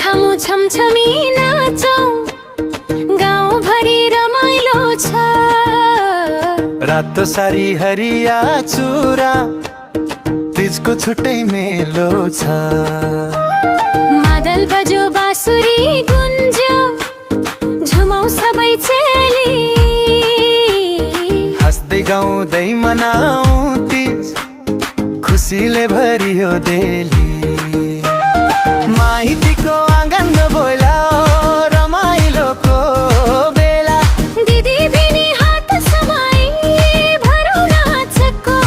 खामु छमछमी नाचौं, गाउँभरि रमाइलो छ। रातो सारी हरिया चुरा, तीजको छुट्टै मेलो छ। मादल बज्यो बाँसुरी गुन्ज्यो, झुमौँ सबै चेली। हाँस्दै गाउँदै मनाऊ तीज, खुसीले भरियो देली। माइतीको आँगन बोलाओ, रमाइलोको बेला। दिदी बिनी हात समाई, भरौँ नाचको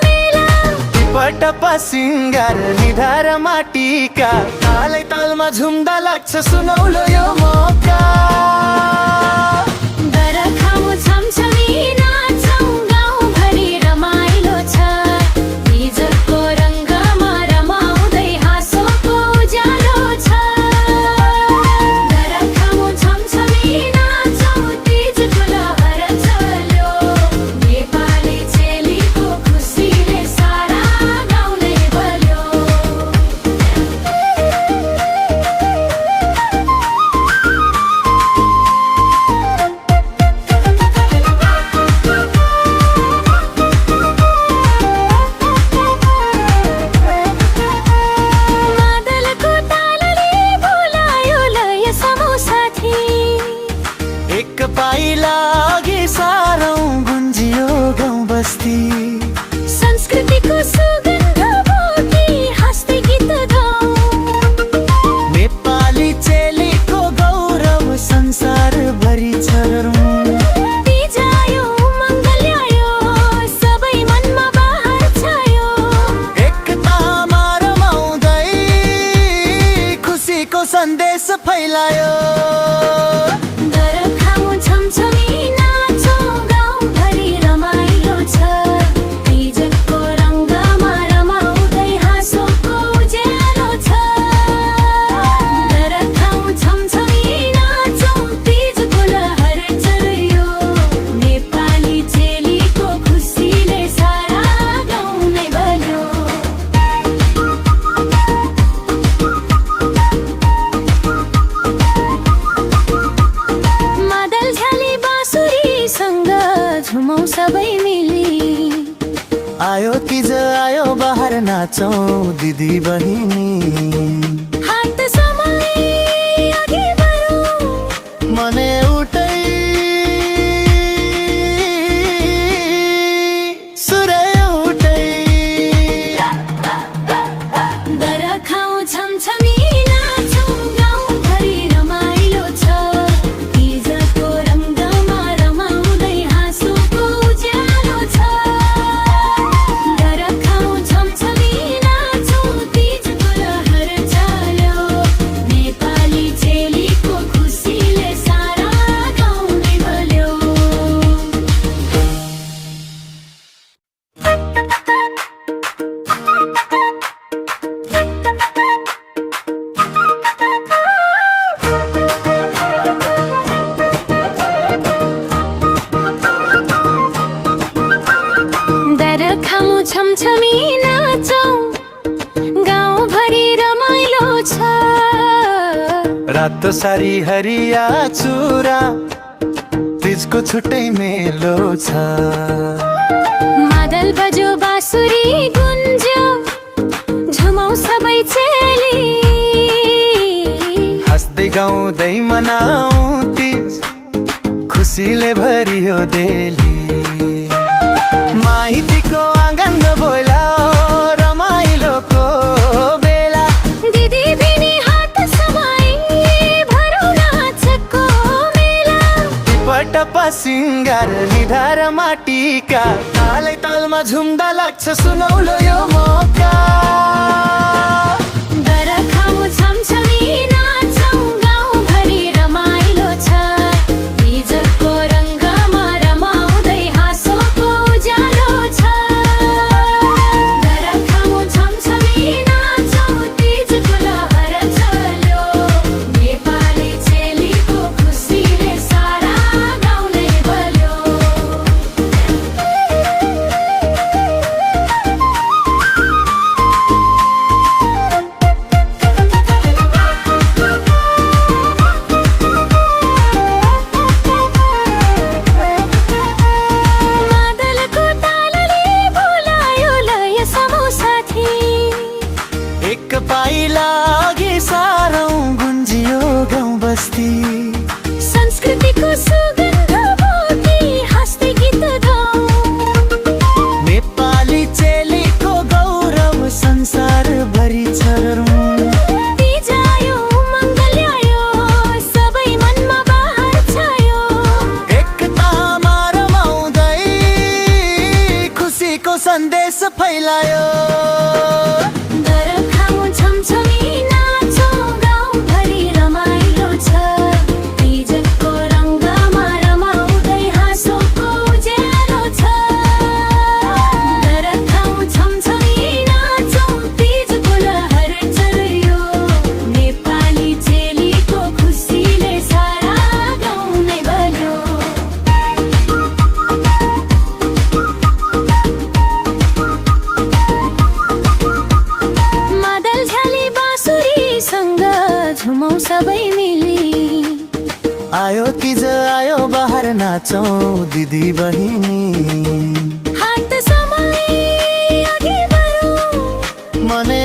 मेला। टिपटपा सिङ्गार निधार माटीका, तालै तालमा झुम्दा लाग्छ सुनौलो यो मौका। गर खामु छमछमी नाचौं, गाउँभरि रमाइलो छ। तीजको रङ्गमा रमाउँदै हाँसोको उज्यालो छ। गर खामु छमछमी नाचौं, तीजको लहर चल्यो। नेपाली चेलीको खुसीले सारा गाउँ नै बल्यो। मादलको तालले बोलायो लय समूह साथी। एक पाइला अघि सारौँ गुन्जियो गाउँ बस्ती। संस्कृतिको सुगन्ध बोकी हाँस्दै गीत गाउँ। नेपाली चेलीको गौरव संसारभरि छरौँ। तीज आयो, मङ्गल ल्यायो, सबै मनमा बहार छायो। एकतामा रमाउँदै खुसीको सन्देश फैलायो। गर खामु छमछमी नाचौं, गाउँभरि रमाइलो छ। तीजको रङ्गमा रमाउँदै हाँसोको उज्यालो छ। गर खामु छमछमी नाचौं, तीजको लहर चल्यो। नेपाली चेलीको खुसीले सारा गाउँ नै बल्यो। मादल झ्याली बाँसुरीसँग झुमौँ सबै मिली। आयो तिज आयो बहार नाचौँ दिदी बहिनी। हात समाई अघि बढौँ, मने उठै सुरै उठै। गर खाऊँ छमछमी नाचौँ, गाउँभरि रमाइलो छ। तीजको रङ्गमा रमाउँदै हाँसोको उज्यालो छ। गर खाऊँ छमछमी नाचौँ, तीजको लहर चल्यो। नेपाली चेलीको खुसीले सारा गाउँ नै बल्यो। दर खामु छमछमी नाचौं, गाउँभरि रमाइलो छ। रातो सारी हरिया चुरा, तीजको छुट्टै मेलो छ। मादल बज्यो बाँसुरी गुन्ज्यो, झुमौँ सबै चेली। हाँस्दै गाउँदै मनाऊ तीज, खुसीले भरियो देली। माइतीको आँगन बोलाओ, रमाइलोको बेला। दिदी बिनी हात समाई, भरौँ नाचको मेला। टिपटपा सिङ्गार निधार माटीका, तालै तालमा झुम्दा लाग्छ सुनौलो यो मौका। गर खामु छमछमी नाचौं, गाउँभरि रमाइलो छ। तीजको रङ्गमा रमाउँदै हाँसोको उज्यालो छ। गर खामु छमछमी नाचौं, तीजको लहर चल्यो। नेपाली चेलीको खुसीले सारा गाउँ नै बल्यो। फैलायो बरखामा छमछमी नाचो गाउँभरि रमाइलो छ तीजको रङ्गमा रमाउँदै हाँसोको उज्यालो छ बरखामा छमछमी नाचो तीजको लहर चल्यो नेपाली चेलीको खुसीले सारा गाउँ नै बल्यो मादल झ्याली बाँसुरीसँग झुमौ सबै मिली आयो तिज आयो बाहर नाचौँ दिदी बहिनी हात समाई अघि बढौँ मनै